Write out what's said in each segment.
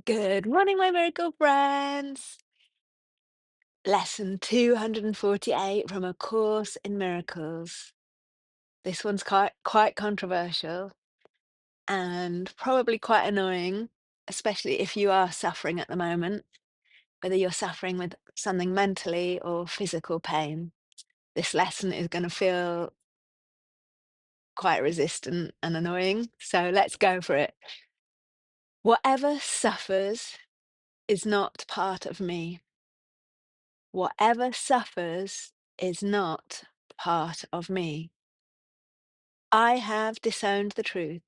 Good morning, my miracle friends. Lesson 248 from A Course in Miracles. This one's quite controversial and probably quite annoying, especially if you are suffering at the moment, whether you're suffering with something mentally or physical pain. This lesson is going to feel quite resistant and annoying, so let's go for it. Whatever suffers is not part of me. Whatever suffers is not part of me. I have disowned the truth.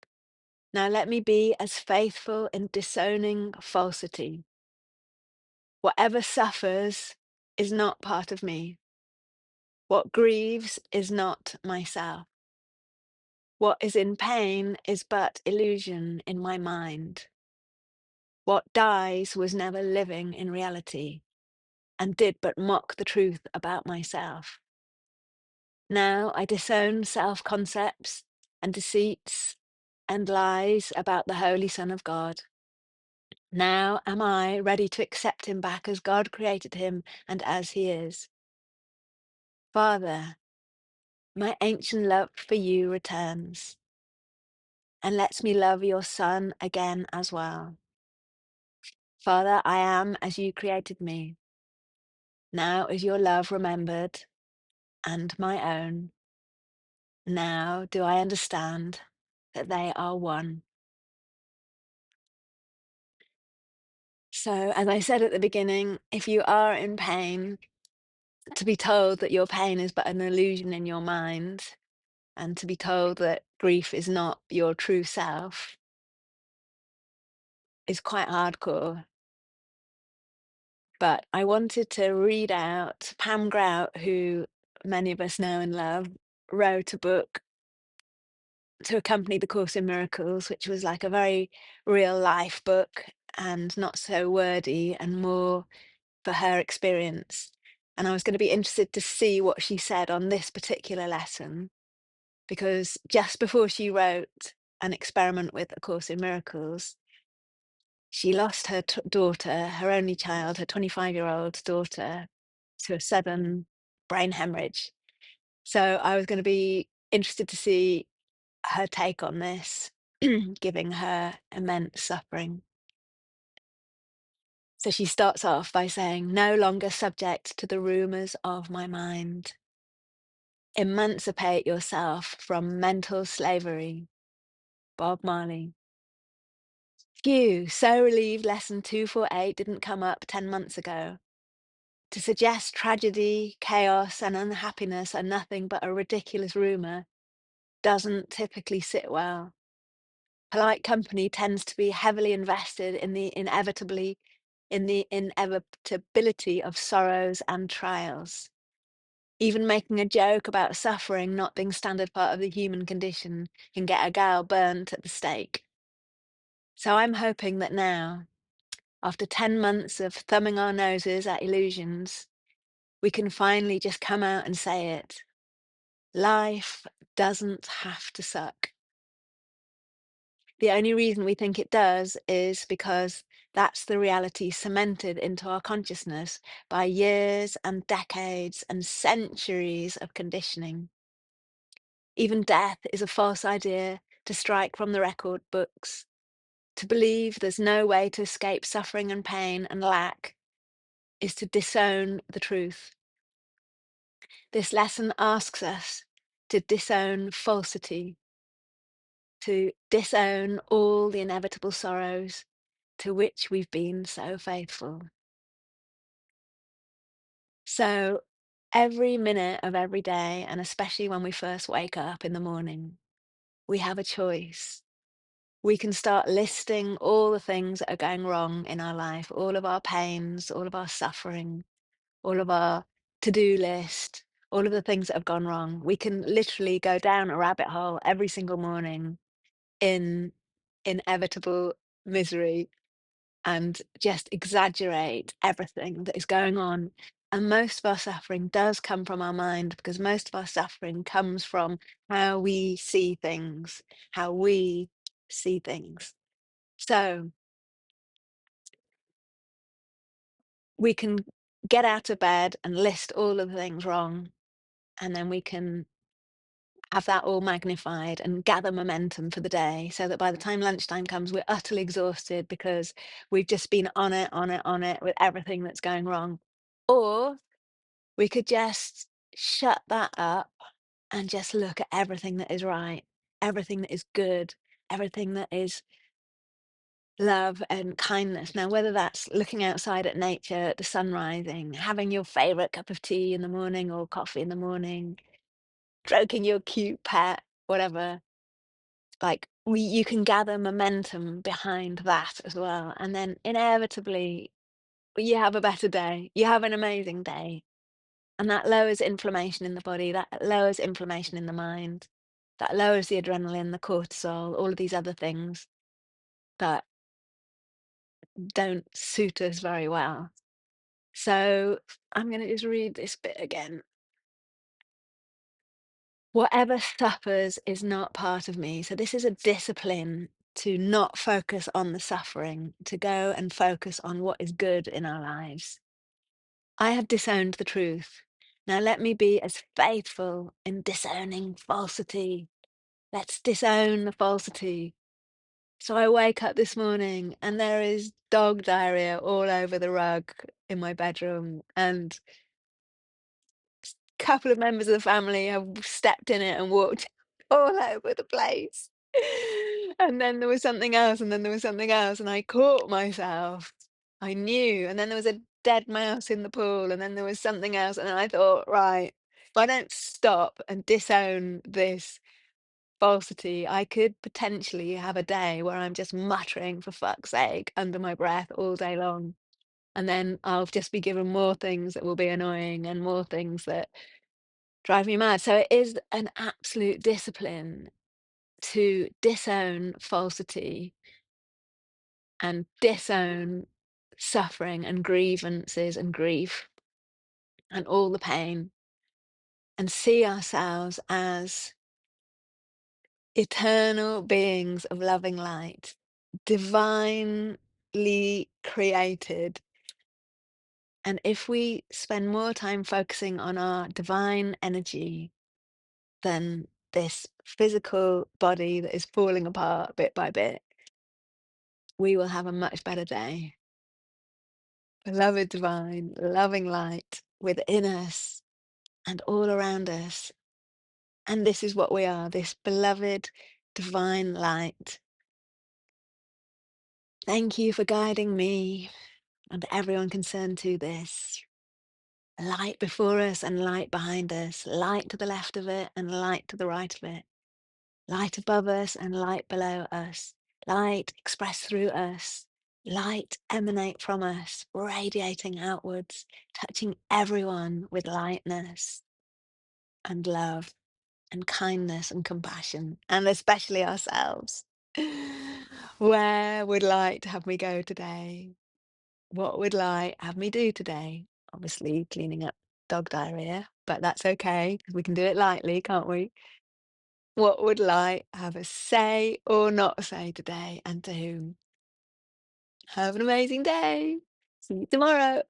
Now let me be as faithful in disowning falsity. Whatever suffers is not part of me. What grieves is not myself. What is in pain is but illusion in my mind. What dies was never living in reality and did but mock the truth about myself. Now I disown self-concepts and deceits and lies about the Holy Son of God. Now am I ready to accept him back as God created him and as he is. Father, my ancient love for you returns and lets me love your Son again as well. Father, I am as you created me. Now is your love remembered and my own. Now do I understand that they are one. So, as I said at the beginning, if you are in pain, to be told that your pain is but an illusion in your mind, and to be told that grief is not your true self is quite hardcore. But I wanted to read out Pam Grout, who many of us know and love, wrote a book to accompany the Course in Miracles, which was like a very real life book and not so wordy and more for her experience. And I was going to be interested to see what she said on this particular lesson, because just before she wrote An Experiment with A Course in Miracles, she lost her daughter, her only child, her 25-year-old daughter, to a sudden brain hemorrhage. So I was going to be interested to see her take on this, giving her immense suffering. So she starts off by saying, no longer subject to the rumors of my mind. Emancipate yourself from mental slavery. Bob Marley. Phew, so relieved lesson 248 didn't come up 10 months ago. To suggest tragedy, chaos, and unhappiness are nothing but a ridiculous rumor doesn't typically sit well. Polite company tends to be heavily invested in the inevitability of sorrows and trials. Even making a joke about suffering not being standard part of the human condition can get a gal burnt at the stake. So I'm hoping that now, after 10 months of thumbing our noses at illusions, we can finally just come out and say it. Life doesn't have to suck. The only reason we think it does is because that's the reality cemented into our consciousness by years and decades and centuries of conditioning. Even death is a false idea to strike from the record books. To believe there's no way to escape suffering and pain and lack is to disown the truth. This lesson asks us to disown falsity, to disown all the inevitable sorrows to which we've been so faithful. So every minute of every day, and especially when we first wake up in the morning, we have a choice. We can start listing all the things that are going wrong in our life, all of our pains, all of our suffering, all of our to-do list, all of the things that have gone wrong. We can literally go down a rabbit hole every single morning in inevitable misery and just exaggerate everything that is going on. And most of our suffering does come from our mind, because most of our suffering comes from how we see things, how we see things. So we can get out of bed and list all of the things wrong, and then we can have that all magnified and gather momentum for the day so that by the time lunchtime comes, we're utterly exhausted because we've just been on it, on it, on it with everything that's going wrong. Or we could just shut that up and just look at everything that is right, everything that is good, everything that is love and kindness. Now, whether that's looking outside at nature, at the sun rising, having your favorite cup of tea in the morning or coffee in the morning, stroking your cute pet, whatever, like you can gather momentum behind that as well. And then inevitably, you have a better day. You have an amazing day. And that lowers inflammation in the body, that lowers inflammation in the mind, that lowers the adrenaline, the cortisol, all of these other things that don't suit us very well. So I'm going to just read this bit again. Whatever suffers is not part of me. So this is a discipline to not focus on the suffering, to go and focus on what is good in our lives. I have disowned the truth. Now let me be as faithful in disowning falsity. Let's disown the falsity. So I wake up this morning and there is dog diarrhea all over the rug in my bedroom, and a couple of members of the family have stepped in it and walked all over the place. And then there was something else, and then there was something else, and I caught myself. I knew, and then there was a dead mouse in the pool, and then there was something else, and I thought, right, if I don't stop and disown this falsity, I could potentially have a day where I'm just muttering for fuck's sake under my breath all day long. And then I'll just be given more things that will be annoying and more things that drive me mad. So it is an absolute discipline to disown falsity and disown suffering and grievances and grief and all the pain, and see ourselves as eternal beings of loving light, divinely created. And if we spend more time focusing on our divine energy than this physical body that is falling apart bit by bit, we will have a much better day. Beloved divine, loving light within us and all around us. And this is what we are, this beloved divine light. Thank you for guiding me and everyone concerned to this. Light before us and light behind us, light to the left of it and light to the right of it, light above us and light below us, light expressed through us, light emanate from us, radiating outwards, touching everyone with lightness and love and kindness and compassion, and especially ourselves. Where would light have me go today? What would light have me do today? Obviously, cleaning up dog diarrhea, but that's okay 'cause we can do it lightly, can't we? What would light have us say or not say today, and to whom? Have an amazing day. See you tomorrow.